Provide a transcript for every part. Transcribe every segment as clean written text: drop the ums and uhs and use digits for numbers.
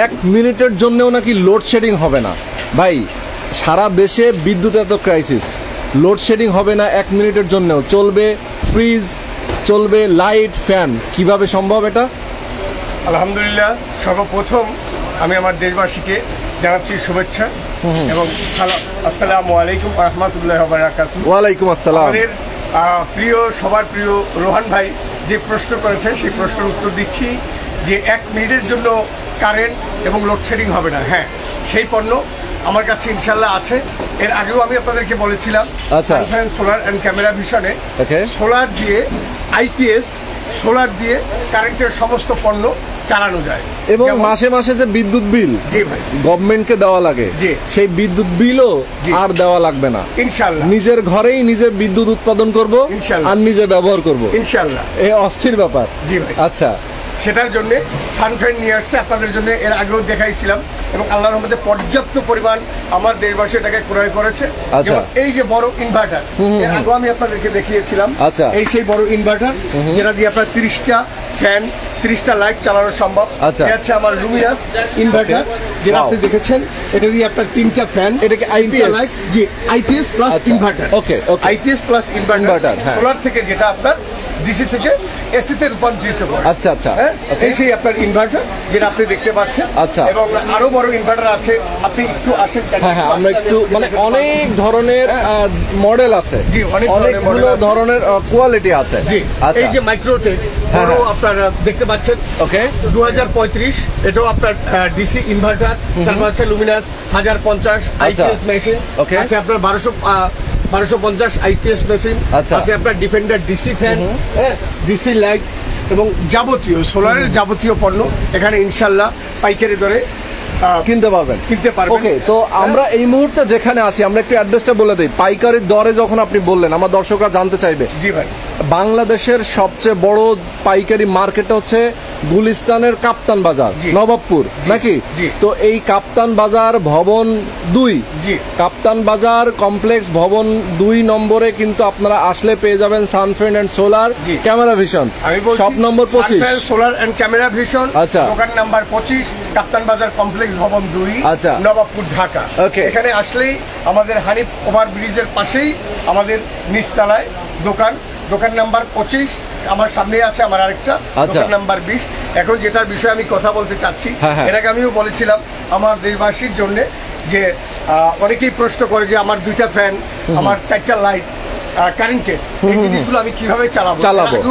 1 মিনিটের জন্যও নাকি লোডশেডিং হবে না। ভাই সারা দেশে বিদ্যুৎ এত ক্রাইসিস, লোডশেডিং হবে না 1 মিনিটের জন্যও, চলবে ফ্রিজ, চলবে লাইট, ফ্যান, কিভাবে সম্ভব এটা? আলহামদুলিল্লাহ, সর্বপ্রথম আমি আমার দেশবাসীকে জানাচ্ছি শুভেচ্ছা এবং আসসালামু আলাইকুম ওয়া রাহমাতুল্লাহি ওয়া বারাকাতুহু। ওয়ালাইকুম আসসালাম। আমাদের প্রিয়, সবার প্রিয় রোহান ভাই যে প্রশ্ন করেছে সেই প্রশ্নের উত্তর দিচ্ছি যে 1 মিনিটের জন্য কারেন্ট এবং লোডশেডিং হবে না। হ্যাঁ, সেই পণ্য আমার কাছে ইনশাল্লাহ আছে। এর আগেও আমি আপনাদেরকে বলেছিলাম সানফ্যান সোলার অ্যান্ড ক্যামেরা ভিশনে সোলার দিয়ে আইপিএস, সোলার দিয়ে কারেন্টের সমস্ত পণ্য চালানো যায় এবং মাসে মাসে যে বিদ্যুৎ বিল গভর্নমেন্টকে দেওয়া লাগে, সেই বিদ্যুৎ বিলও আর দেওয়া লাগবে না ইনশাআল্লাহ। নিজের ঘরেই নিজে বিদ্যুৎ উৎপাদন করব আর নিজে ব্যবহার করব ইনশাআল্লাহ। এই অস্থির ব্যাপার। জি ভাই। আচ্ছা, সেটার জন্য সানফ্যান নিয়ে আসছে আপনাদের জন্য। এর আগেও দেখাইছিলাম এবং আল্লাহর রহমতে পর্যাপ্ত পরিমাণ আমার দেশবাসী এটাকে ক্রয় করেছে। এই যে বড় ইনভার্টার, এর আগেও আমি আপনাদেরকে দেখিয়েছিলাম। এই সেই বড় ইনভার্টার যেটা দিয়ে আপনার 30টা ফ্যান, 30টা লাইট চালানো সম্ভব। এটা হচ্ছে আমার লুমিনাস ইনভার্টার যেটা আপনি দেখেছেন। এটা দিয়ে আপনার 3টা ফ্যান, এটাকে আইপিএস, জি আইপিএস প্লাস ইনভার্টার। ওকে, আইপিএস প্লাস ইনভার্টার সোলার থেকে যেটা আপনার ডিসি থেকে এসি তে রূপান্তরিত করে। আচ্ছা আচ্ছা, এই সেই আপনার ইনভার্টার যেটা আপনি দেখতে পাচ্ছেন। আচ্ছা, এবং আরো বড় ইনভার্টার আছে। আপনি একটু আসেন। হ্যাঁ হ্যাঁ, আমরা একটু, মানে অনেক ধরনের মডেল আছে। জি, অনেকগুলো ধরনের কোয়ালিটি আছে। জি, এই যে মাইক্রোটেক বড় আপনারা দেখতে পাচ্ছেন। ওকে, 2035 এটাও আপনার ডিসি ইনভার্টার। তারপর আছে লুমিনাস 1050 আইপিএস মেশিন। ওকে, আছে আপনার 1250 আইপিএস মেশিন। আছে আপনার defender DC fan, DC light এবং যাবতীয় সোলারের যাবতীয় পণ্য এখানে ইনশাল্লাহ পাইকারি দরে কিনতে পারবেন। ওকে, তো আমরা এই মুহূর্তে যেখানে আছি, আমরা একটু অ্যাড্রেসটা বলে দিই। পাইকারি দরে যখন আপনি বললেন, আমার দর্শকরা জানতে চাইবে। জি ভাই, বাংলাদেশের সবচেয়ে বড় পাইকারি মার্কেট হচ্ছে গুলিস্তানের কাপ্তান বাজার, নবাবপুর নাকি? তো এই কাপ্তান বাজার ভবন 2, কাপ্তান বাজার কমপ্লেক্স ভবন 2 নম্বরে কিন্তু আপনারা আসলে পেয়ে যাবেন Sunfan and solar camera vision. Shop number 25 solar and camera vision. আচ্ছা, দোকান নাম্বার 25, কাপ্তান বাজার কমপ্লেক্স ভবন 2, আচ্ছা, নবাবপুর, ঢাকা। এখানে আসলেই আমাদের হানিফ ওভার ব্রিজের পাশেই আমাদের নিচতলায় দোকান। দোকান নাম্বার 25, আমার সামনে আছে আমার আরেকটা দোকান নাম্বার 20। এখন যেটার বিষয়ে আমি কথা বলতে চাচ্ছি, এর আগে আমিও বলেছিলাম আমার দেশবাসীর জন্য যে অনেকেই প্রশ্ন করে যে আমার 2টা ফ্যান, আমার 4টা লাইট কারেন্টের, এই জিনিসগুলো আমি কিভাবে চালাবো।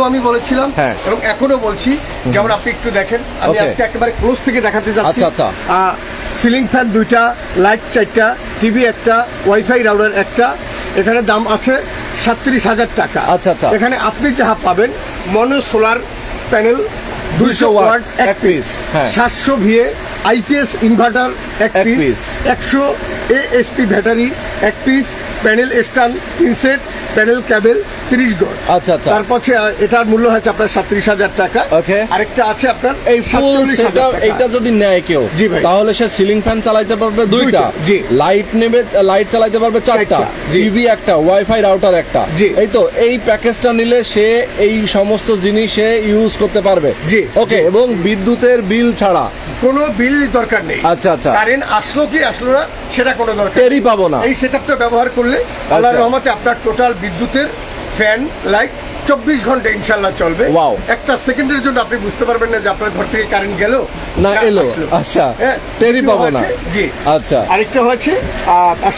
আমি বলেছিলাম এবং এখনো বলছি। যেমন আপনি একটু দেখেন, আমি আজকে একেবারে ক্লোজ থেকে দেখাতে যাচ্ছি। সিলিং ফ্যান 2টা, লাইট 4টা, টিভি 1টা, ওয়াইফাই রাউটার 1টা। এখানে দাম আছে 37,000 টাকা। আচ্ছা, এখানে আপনি যাহা পাবেন mono solar panel 200 watt 1 piece, 700 VA IPS inverter 1 piece, 100 ASP battery 1 piece, panel stand 3 set, panel cable 30 গজ। আচ্ছা আচ্ছা, তারপর এটার মূল্য হচ্ছে আপনার 37,000 টাকা। আরেকটা আছে আপনার এই 47,000 টাকা। এটা যদি নেয় কেউ, তাহলে সে সিলিং ফ্যান চালাতে পারবে 2টা, লাইট নেবে, লাইট চালাতে পারবে 4টা, টিভি 1টা, ওয়াইফাই রাউটার 1টা। এই তো এই প্যাকেজটা নিলে সে এই সমস্ত জিনিস সে ইউজ করতে পারবে। ওকে, এবং বিদ্যুতের বিল ছাড়া কোনো বিল দরকার নেই। আচ্ছা আচ্ছা, কারেন্ট আসলো কি আসলো না সেটা কোনো দরকার টেরই পাবো না। এই সেটআপটা ব্যবহার করলে আল্লাহর রহমতে আপনার টোটাল বিদ্যুতের ফ্যান, লাইট 24 ঘন্টা ইনশাআল্লাহ চলবে। একটা সেকেন্ডের জন্য আপনি বুঝতে পারবেন না যে আপনার ঘর থেকে কারেন্ট গেল না এলো। আচ্ছা, টেরই পাবো না। জি, আচ্ছা। আরেকটা হচ্ছে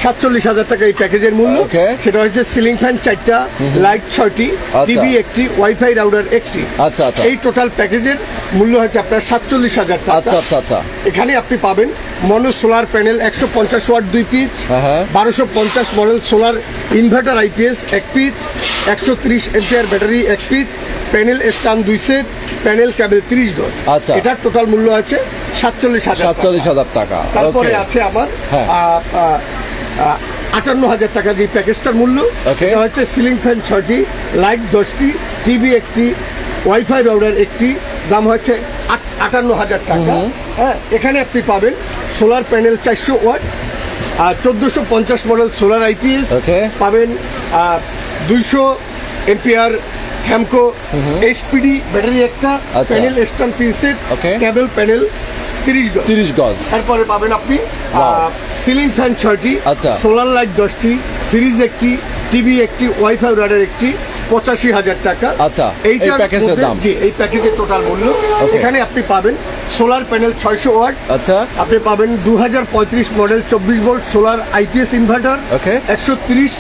47,000 টাকা এই প্যাকেজের মূল্য। সেটা হচ্ছে সিলিং ফ্যান 4টা, লাইট 6টি, টিভি 1টি, ওয়াইফাই রাউটার 1টি। আচ্ছা আচ্ছা, এই টোটাল প্যাকেজের মূল্য হচ্ছে আপনার 47,000 টাকা। আচ্ছা আচ্ছা আচ্ছা, এখানে আপনি পাবেন mono solar panel 150 watt 2 piece, 1250 model solar inverter IPS 1 piece, 130 ampere battery 1 piece, panel stand 2 set, panel cable 30 গজ। আচ্ছা, এটার টোটাল মূল্য আছে 47,000 টাকা। তারপরে আছে আমার 58,000 টাকা যে প্যাকেজটার মূল্য। এটা হচ্ছে সিলিং ফ্যান 6টি, লাইট 10টি, টিভি 1টি, ওয়াইফাই রাউটার 1টি, দাম হচ্ছে 58,000 টাকা। এখানে আপনি পাবেন solar panel 400 watt, 1450 model solar IPS পাবেন, 200 এম্পিয়ার হ্যামকো এইচপিডি ব্যাটারি 1টা, panel stand 3 set, cable panel 30 গজ। তারপরে পাবেন আপনি সিলিং ফ্যান 6টি, আচ্ছা, সোলার লাইট 10টি, ফ্রিজ একটি, টিভি একটি, ওয়াইফাই রাডার একটি, 85,000 টাকা। আচ্ছা, এই প্যাকেজের দাম। জি, এই প্যাকেজের টোটাল মূল্য। এখানে আপনি পাবেন সোলার প্যানেল 600 ওয়াট। আচ্ছা, আপনি পাবেন 2035 model 24 volt solar IPS inverter, 130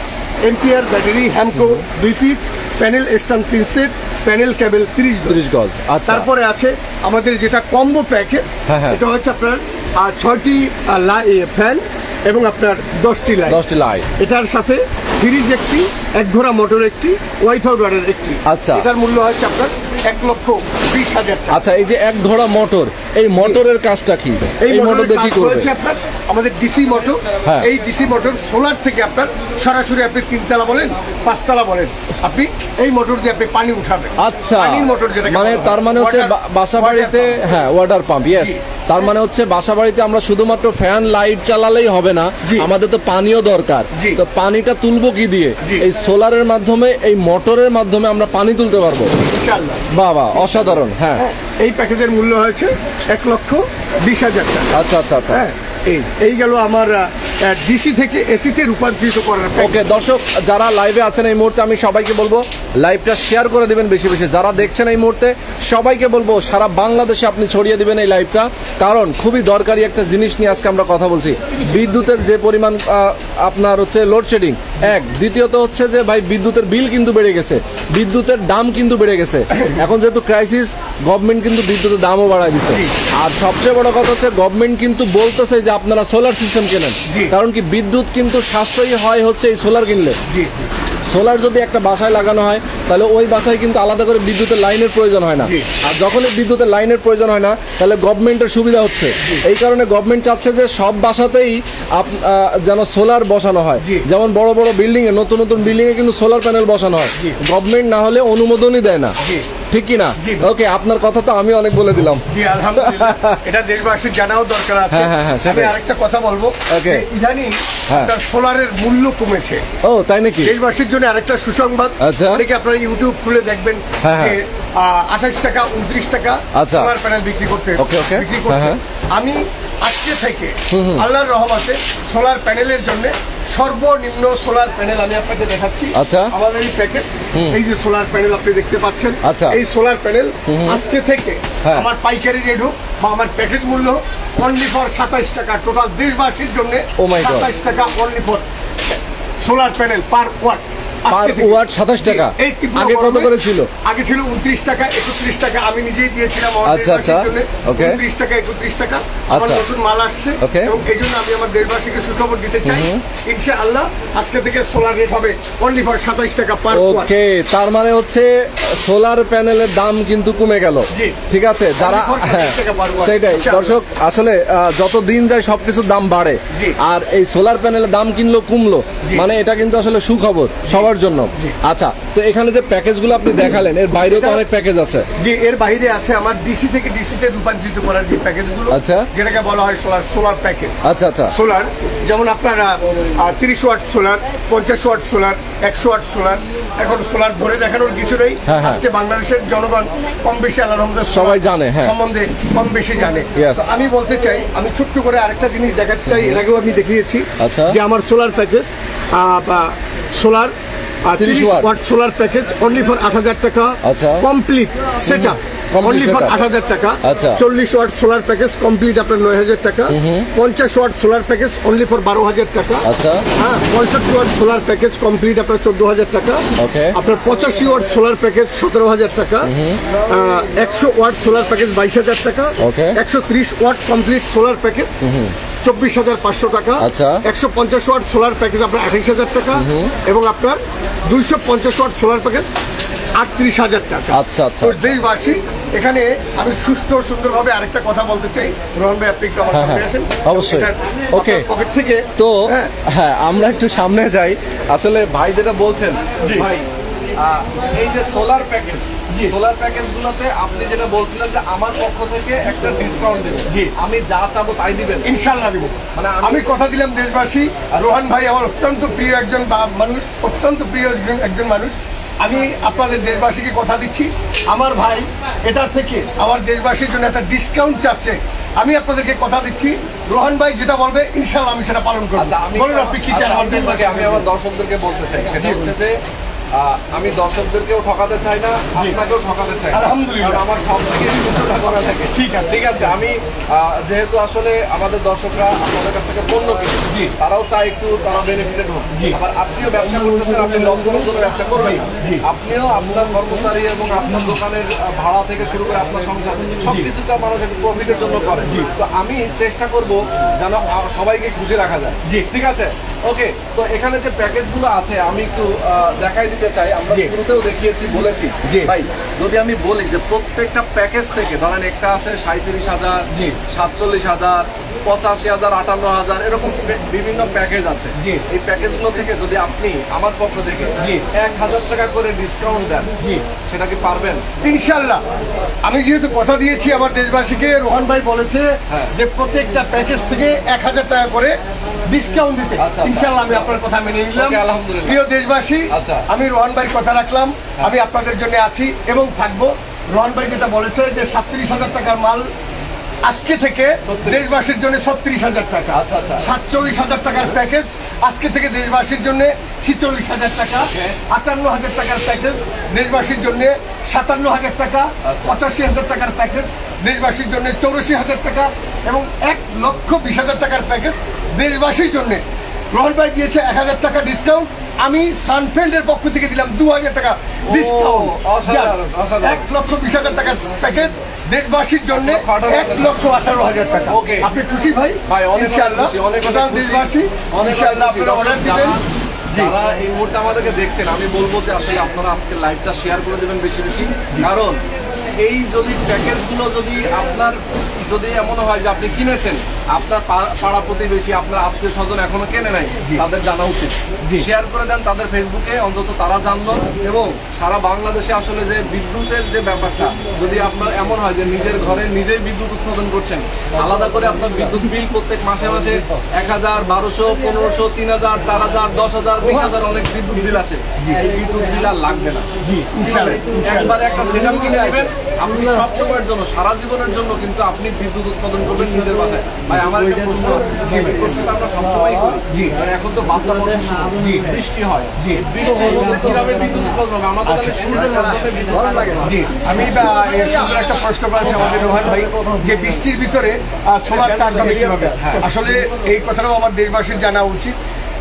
ampere battery, Hamko 2 feet, panel stand 3 set, panel cable 30 গজ। আচ্ছা, তারপরে আছে আমাদের যেটা কম্বো প্যাকেজ, এটা হচ্ছে আপনার 6টি ফ্যান এবং আপনার 10টি লাইট। এটার সাথে ফ্রিজ একটি, 1 ঘোড়া মোটর একটি, ওয়াইফাই রাডার একটি। আচ্ছা, এটার মূল্য হচ্ছে আপনার 1,20,000 টাকা। আচ্ছা, এই যে 1 ঘোড়া মোটর, এই মোটরের কাজটা কি? এই মোটর দিয়ে কি করবে? আপনার আমাদের ডিসি মোটর। এই ডিসি মোটর সোলার থেকে আপনার সরাসরি আপনি 3 তলা বলেন 5 তলা বলেন, আপনি এই মোটর দিয়ে আপনি পানি উঠাবেন। আচ্ছা, পানির মোটর যেটা, মানে তার মানে হচ্ছে বাসা বাড়িতে, হ্যাঁ, ওয়াটার পাম্প। ইয়েস, তার মানে হচ্ছে বাসা বাড়িতে আমরা শুধুমাত্র ফ্যান লাইট চালালেই হবে না, আমাদের তো পানিও দরকার। তো পানিটা তুলবো কি দিয়ে? এই সোলারের মাধ্যমে, এই মোটরের মাধ্যমে আমরা পানি তুলতে পারবো ইনশাআল্লাহ। বাবা, অসাধারণ। হ্যাঁ, এই প্যাকেজের মূল্য হয়েছে 1,20,000 টাকা। আচ্ছা আচ্ছা আচ্ছা, এই গেল আমার ডিসি থেকে এসিতে রূপান্তরিত করার। ওকে দর্শক, যারা লাইভে আছেন এই মুহূর্তে, আমি সবাইকে বলবো লাইভটা শেয়ার করে দিবেন বেশি বেশি। যারা দেখছেন এই মুহূর্তে, সবাইকে বলবো সারা বাংলাদেশে আপনি ছড়িয়ে দিবেন এই লাইভটা, কারণ খুবই দরকারি একটা জিনিস নিয়ে আজকে আমরা কথা বলছি। বিদ্যুতের যে পরিমাণ আপনার হচ্ছে লোডশেডিং, দ্বিতীয়ত হচ্ছে যে ভাই বিদ্যুতের বিল কিন্তু বেড়ে গেছে, বিদ্যুতের দাম কিন্তু বেড়ে গেছে। এখন যেহেতু ক্রাইসিস, গভর্নমেন্ট কিন্তু বিদ্যুতের দামও বাড়ায় দিচ্ছে। আর সবচেয়ে বড় কথা হচ্ছে গভর্নমেন্ট কিন্তু বলতেছে যে আপনারা সোলার সিস্টেম কেনেন, কারণ কি বিদ্যুৎ কিন্তু সাশ্রয়ী হয় হচ্ছে এই সোলার কিনলে। সোলার যদি একটা বাসায় লাগানো হয়, তাহলে ওই বাসায় কিন্তু আলাদা করে বিদ্যুতের লাইনের প্রয়োজন হয় না। আর যখনই বিদ্যুতের লাইনের প্রয়োজন হয় না, তাহলে গভর্নমেন্টের সুবিধা হচ্ছে। এই কারণে গভর্নমেন্ট চাচ্ছে যে সব বাসাতেই যেন সোলার বসানো হয়। যেমন বড় বড় বিল্ডিং এ, নতুন নতুন বিল্ডিং এ কিন্তু সোলার প্যানেল বসানো হয়, গভর্নমেন্ট না হলে অনুমোদনই দেয় না, ঠিক কি না? ওকে, আপনার কথা তো আমি অনেক বলে দিলাম। এটা দেশবাসীর জানাও দরকার আছে। আমি আরেকটা কথা বলবো, ইদানিং সোলারের মূল্য কমেছে। ও, তাই নাকি? দেশবাসীর জন্য আরেকটা সুসংবাদ। অনেকে আপনারা ইউটিউব খুলে দেখবেন যে 28 টাকা 29 টাকা সোলার প্যানেল বিক্রি করতে। আমি আজকে থেকে আল্লাহর রহমতে সোলার প্যানেলের জন্য সর্বনিম্ন সোলার প্যানেল আমি আপনাকে দেখাচ্ছি। আমাদের এই প্যাকেট, এই যে সোলার প্যানেল আপনি দেখতে পাচ্ছেন, এই সোলার প্যানেল আজকে থেকে আমার পাইকারি রেট হোক বা আমার প্যাকেজ মূল্য অনলি ফর 27 টাকা, টোটাল দেশবাসীর জন্য 27 টাকা only for solar panel per watt. Per watt 27 টাকা। আগে কত করে ছিল? আগে ছিল 29 টাকা 31 টাকা, আমি নিজেই দিয়েছিলাম। আচ্ছা আচ্ছা, ওকে, 29 টাকা 31 টাকা। আমার নতুন মাল আসছে এবং এই জন্য আমি আমার দেশবাসীকে সুখবর দিতে চাই, ইনশাআল্লাহ আজকে থেকে সোলার রেট হবে অনলি ফর 27 টাকা পার ওয়াট। ওকে, তার মানে হচ্ছে সোলার প্যানেলের দাম কিন্তু কমে গেল। ঠিক আছে, যারা সেটাই দর্শক, আসলে যত দিন যায় সবকিছুর দাম বাড়ে, আর এই সোলার প্যানেলের দাম কিনলো কমলো, মানে এটা কিন্তু আসলে সুখবর সবার জন্য। আচ্ছা, তো এখানে যে প্যাকেজগুলো আপনি দেখালেন, এর বাইরেও তো অনেক প্যাকেজ আছে। জি, এর বাইরে আছে আমার ডিসি থেকে ডিসিতে রূপান্তরিত করার যে প্যাকেজগুলো, আচ্ছা, যেটাকে বলা হয় সোলার প্যাকেজ। আচ্ছা আচ্ছা, সোলার যেমন আপনারা 30 watt solar, 50 watt solar, 100 watt solar. এখন সোলার ধরে দেখানোর কিছু নেই, আজকে বাংলাদেশের জনগণ কম বেশি আল্লাহর রহমতে সবাই জানে, সম্বন্ধে কম বেশি জানে। আমি বলতে চাই, আমি ছোট্ট করে আরেকটা জিনিস দেখাতে চাই, এর আগেও আমি দেখিয়েছি যে আমার solar package solar 30 watt solar package only for 8,000 টাকা কমপ্লিট সেটআপ, অনলি ফর 8,000 টাকা। 40 ওয়াট সোলার প্যাকেজ কমপ্লিট আপনার 9,000 টাকা। 50 watt solar package only for 12,000 টাকা। 65 ওয়াট সোলার প্যাকেজ কমপ্লিট আপনার 14,000 টাকা। আপনার 85 ওয়াট সোলার প্যাকেজ 17,000 টাকা। 100 ওয়াট সোলার প্যাকেজ 22,000 টাকা। 130 ওয়াট কমপ্লিট সোলার প্যাকেজ 24,500 টাকা। 150 ওয়াট সোলার প্যাকেজ আপনার 28,000 টাকা এবং আপনার 250 ওয়াট সোলার প্যাকেজ 38,000 টাকা। আচ্ছা আচ্ছা, দেশবাসী এখানে আমি সুস্থ সুন্দরভাবে আরেকটা কথা বলতে চাই। রোহন ভাই, আপনি একটু আমার সামনে আসেন। অবশ্যই। ওকে, পকেট থেকে তো হ্যাঁ, আমরা একটু সামনে যাই। আসলে ভাই যেটা বলছেন, ভাই এই যে সোলার প্যাকেজ, সোলার প্যাকেজগুলোতে আপনি যেটা বলছিলেন যে আমার পক্ষ থেকে একটা ডিসকাউন্ট দেবেন। জি, আমি যা চাবো তাই দিবেন? ইনশাআল্লাহ দিব। মানে আমি কথা দিলাম দেশবাসী, রোহন ভাই আমার অত্যন্ত প্রিয় একজন মানুষ, অত্যন্ত প্রিয় একজন মানুষ। আমি আপনাদের দেশবাসীকে কথা দিচ্ছি, আমার ভাই এটা থেকে আমার দেশবাসীর জন্য একটা ডিসকাউন্ট চাচ্ছে আমি আপনাদেরকে কথা দিচ্ছি, রোহান ভাই যেটা বলবে ইনশাআল্লাহ আমি সেটা পালন করব। বলুন আপনি কি চান? আমি আমার দর্শকদেরকে বলতে চাই সেটা হচ্ছে যে আমি দর্শকদেরকেও ঠকাতে চাই না, আপনাকেও ঠকাতে চাই না। আলহামদুলিল্লাহ, আমার সব থেকে কিছুটা করা থাকে। ঠিক আছে। আমি যেহেতু আসলে আমাদের দর্শকরা আপনাদের কাছ থেকে পণ্য কিনে, তারাও চায় একটু তারা বেনিফিটেড হোক। আবার আপনিও ব্যবসা করতেছেন, আপনি লস করার জন্য ব্যবসা করবেন। আপনিও আপনার কর্মচারী এবং আপনার দোকানের ভাড়া থেকে শুরু করে আপনার সংসার সবকিছুটা মানুষ একটু প্রফিটের জন্য করে। তো আমি চেষ্টা করব যেন সবাইকে খুশি রাখা যায়। ঠিক আছে, ওকে। তো এখানে যে প্যাকেজগুলো আছে আমি একটু দেখাই দিতে চাই। আমরা শুরুতেও দেখিয়েছি, বলেছি ভাই, যদি আমি বলি যে প্রত্যেকটা প্যাকেজ থেকে ধরেন একটা আছে 37,000, 47,000, 85,000, 58,000, এরকম বিভিন্ন প্যাকেজ আছে। এই প্যাকেজগুলো থেকে যদি আপনি আমার পক্ষ থেকে 1,000 টাকা করে ডিসকাউন্ট দেন, সেটা কি পারবেন? ইনশাআল্লাহ। আমি যেহেতু কথা দিয়েছি আমার দেশবাসীকে, রোহান ভাই বলেছে যে প্রত্যেকটা প্যাকেজ থেকে 1,000 টাকা করে ডিসকাউন্ট দিতে। ইনশাআল্লাহ আমি আপনার কথা মেনে নিলাম। প্রিয় দেশবাসী, আমি রোহান ভাইয়ের কথা রাখলাম। আমি আপনাদের জন্য আছি এবং থাকবো। রোহান ভাই যেটা বলেছে যে 37,000 টাকার মাল আজকে থেকে দেশবাসীর জন্য 36,000 টাকা, 47,000 টাকার প্যাকেজ আজকে থেকে দেশবাসীর জন্য 46,000 টাকা, 58,000 টাকার প্যাকেজ দেশবাসীর জন্য 57,000 টাকা, 85,000 টাকার প্যাকেজ দেশবাসীর জন্য 84,000 টাকা এবং 1,20,000 টাকার প্যাকেজ দেশবাসীর জন্য। রোহন ভাই দিয়েছে 1,000 টাকা ডিসকাউন্ট, আমি সানফিল্ডের পক্ষ থেকে দিলাম 2,000 টাকা ডিসকাউন্ট। 1,20,000 টাকার প্যাকেজ দেশবাসীর জন্য 1,18,000 টাকা। আপনি খুশি ভাই? ইনশাআল্লাহ দেশবাসী ইনশাআল্লাহ আপনারা অর্ডার দিবেন। যারা এই মুহূর্তে আমাদেরকে দেখছেন, আমি বলবো যে আসলে আপনারা আজকে লাইভটা শেয়ার করে দেবেন বেশি বেশি। কারণ এই যদি প্যাকেজগুলো যদি আপনার যদি এমন হয় যে আপনি কিনেছেন, আপনার পাড়া প্রতিবেশী, আপনার আত্মীয় স্বজন এখনো কেনে নাই, তাদের জানা উচিত। শেয়ার করে দেন তাদের ফেসবুকে, অন্তত তারা জানলো। এবং সারা বাংলাদেশে আসলে যে বিদ্যুতের যে ব্যাপারটা, যদি আপনার এমন হয় যে নিজের ঘরে নিজেই বিদ্যুৎ উৎপাদন করছেন, আলাদা করে আপনার বিদ্যুৎ বিল প্রত্যেক মাসে মাসে 1,000, 1,200, 1,500, 3,000, 4,000, 10,000, 20,000 অনেক বিদ্যুৎ বিল আসে। এই বিদ্যুৎ বিল আর লাগবে না। একবারে একটা সেটআপ কিনে নেবেন, আপনি সব সময়ের জন্য, সারা জীবনের জন্য কিন্তু আপনি বিদ্যুৎ উৎপাদন করবেন নিজের বাসায়। ভাই আমার একটা প্রশ্ন আছে, প্রশ্নটা আমরা সবসময় করি, এখন তো বাদলা বর্ষার সময় বৃষ্টি হয়, বৃষ্টির মধ্যে কিভাবে বিদ্যুৎ উৎপাদন হবে? আমাদের তাহলে সূর্যের মাধ্যমে বিদ্যুৎ লাগে। আমি সুন্দর একটা প্রশ্ন করেছি আমাদের রোহান ভাই, যে বৃষ্টির ভিতরে সোলার চার্জ হবে কিভাবে। আসলে এই কথাটাও আমার দেশবাসীর জানা উচিত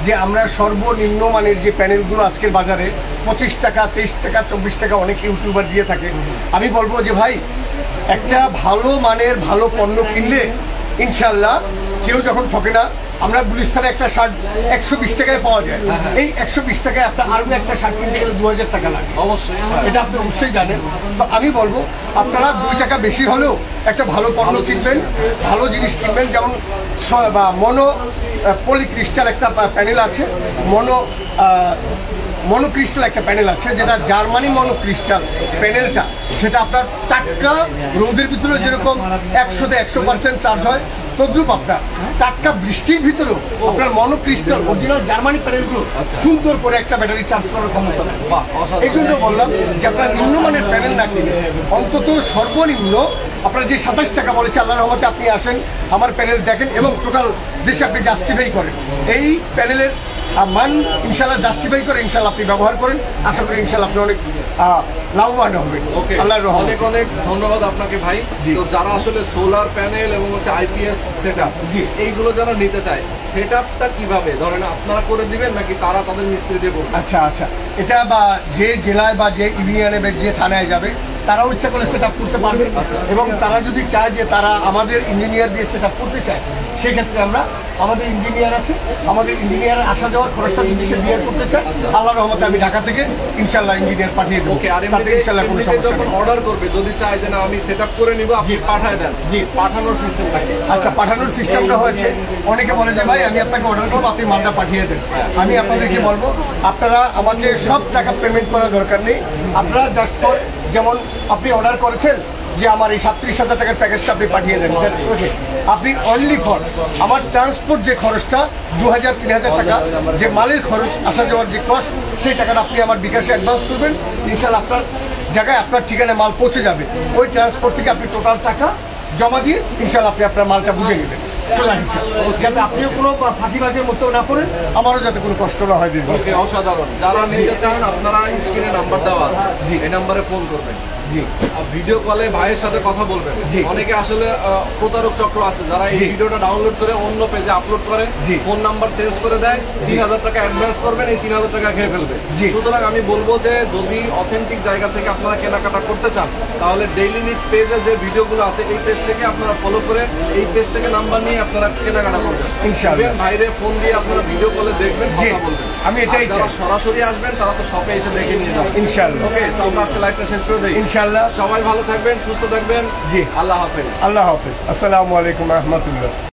যে আমরা সর্বনিম্ন মানের যে প্যানেলগুলো আজকের বাজারে 25 টাকা, 23 টাকা, 24 টাকা অনেক ইউটিউবার দিয়ে থাকে। আমি বলবো যে ভাই, একটা ভালো মানের ভালো পণ্য কিনলে ইনশাল্লাহ কেউ যখন ঠকে না। আমরা গুলিস্তানে একটা শার্ট 120 টাকায় পাওয়া যায়, এই 120 টাকায় আপনার আরও একটা শার্ট কিনতে গেলে 2,000 টাকা লাগে। অবশ্যই, এটা আপনি অবশ্যই জানেন। তো আমি বলবো আপনারা 2 টাকা বেশি হলেও একটা ভালো পণ্য কিনবেন, ভালো জিনিস কিনবেন। যেমন মনো পলিক্রিস্টাল একটা প্যানেল আছে, মনোক্রিস্টাল একটা প্যানেল আছে, যেটা জার্মানি মনোক্রিস্টাল প্যানেলটা, সেটা আপনার টাটকা রোদের ভিতরে যেরকম 100তে 100% চার্জ হয়, তদ্রুপ আপনার টাটকা বৃষ্টির ভিতরেও আপনার মনোক্রিস্টাল অরিজিনাল জার্মানি প্যানেলগুলো সুন্দর করে একটা ব্যাটারি চার্জ করার ক্ষমতা নেই। এই জন্য বললাম যে আপনার নিম্নমানের প্যানেল না কিনে অন্তত সর্বনিম্ন আপনার যে 27 টাকা বলেছে, আল্লাহর রহমতে আপনি আসেন, আমার প্যানেল দেখেন এবং টোটাল দেশে আপনি জাস্টিফাই করেন। এই প্যানেলের মান ইনশাল্লাহ জাস্টিফাই করে ইনশাল্লাহ আপনি ব্যবহার করেন। আশা করি ইনশাল্লাহ আপনি অনেক লাভবান হবেন। আল্লাহর রহমতে অনেক অনেক ধন্যবাদ আপনাকে ভাই। তো যারা আসলে সোলার প্যানেল এবং হচ্ছে আইপিএস সেটআপ, এইগুলো যারা নিতে চায়, সেটআপটা কিভাবে ধরেন আপনারা করে দিবেন নাকি তারা তাদের মিস্ত্রি দেবো? আচ্ছা, এটা বা যে জেলায় বা যে ইউনিয়নে যে থানায় যাবে তারাও ইচ্ছা করে সেটআপ করতে পারবে। এবং তারা যদি চায় যে তারা আমাদের ইঞ্জিনিয়ার দিয়ে সেটআপ করতে চায়, সেক্ষেত্রে আমরা আমাদের ইঞ্জিনিয়ার আছে, আমাদের ইঞ্জিনিয়ারের আসা যাওয়ার খরচটা যদি সে বিয়ার করতে চায়, আল্লাহর রহমতে আমি ঢাকা থেকে ইনশাল্লাহ ইঞ্জিনিয়ার পাঠিয়ে দেবো। ইনশাল্লাহ কোনো সমস্যা নেই। অর্ডার করবে যদি চায় যে না আমি সেটআপ করে নিব, আপনি পাঠায় দেন। পাঠানোর সিস্টেমটা কি? আচ্ছা, পাঠানোর সিস্টেমটা হয়েছে, অনেকে বলে যে ভাই আমি আপনাকে অর্ডার করবো, আপনি মালটা পাঠিয়ে দেন। আমি আপনাদেরকে বলবো আপনারা আমাকে সব টাকা পেমেন্ট করার দরকার নেই। আপনারা জাস্ট ফর, যেমন আপনি অর্ডার করেছেন যে আমার এই 37,000 টাকার প্যাকেজটা আপনি পাঠিয়ে দেন, আপনি অনলি ফর আমার ট্রান্সপোর্ট যে খরচটা 2,000-3,000 টাকা, যে মালের খরচ আসা যাওয়ার যে কস্ট, সেই টাকাটা আপনি আমার বিকাশে অ্যাডভান্স করবেন। ইনশাল্লাহ আপনার জায়গায় আপনার ঠিকানায় মাল পৌঁছে যাবে। ওই ট্রান্সপোর্ট থেকে আপনি টোটাল টাকা জমা দিয়ে ইনশাল্লাহ আপনি আপনার মালটা বুঝে নেবেন। যাতে আপনিও কোনো ফাঁকিবাজের মতো না করেন, আমারও যাতে কোনো কষ্ট না হয়। অসাধারণ। যারা নিতে চান আপনারা স্ক্রিনে নাম্বার দেওয়া আছে, এই নাম্বারে ফোন করবেন। ভিডিও কলে ভাইয়ের সাথে কথা বলবেন। অনেকে আসলে প্রতারক চক্র আছে যারা এই ভিডিওটা ডাউনলোড করে অন্য পেজে আপলোড করে ফোন নাম্বার চেঞ্জ করে দেয়, 3000 টাকা অ্যাডভান্স করবেন, এই 3000 টাকা খেয়ে ফেলবে। সুতরাং আমি বলবো যে যদি অথেন্টিক জায়গা থেকে আপনারা কেনাকাটা করতে চান তাহলে ডেইলি নিডস পেজে যে ভিডিওগুলো আছে এই পেজ থেকে আপনারা ফলো করে এই পেজ থেকে নাম্বার নিয়ে আপনারা কেনাকাটা করবেন। ইনশাআল্লাহ ভাইরে ফোন দিয়ে আপনারা ভিডিও কলে দেখবেন, কথা বলবেন। আমি এটাই চাই। সরাসরি আসবেন তারা তো শপে এসে দেখে নিয়ে যাবেন ইনশাআল্লাহ। ওকে, তো আমরা আজকে লাইভটা শেষ করে দেই ইনশাআল্লাহ। সবাই ভালো থাকবেন, সুস্থ থাকবেন। জি, আল্লাহ হাফেজ। আল্লাহ হাফেজ। আসসালামু আলাইকুম রহমতুল্লাহ।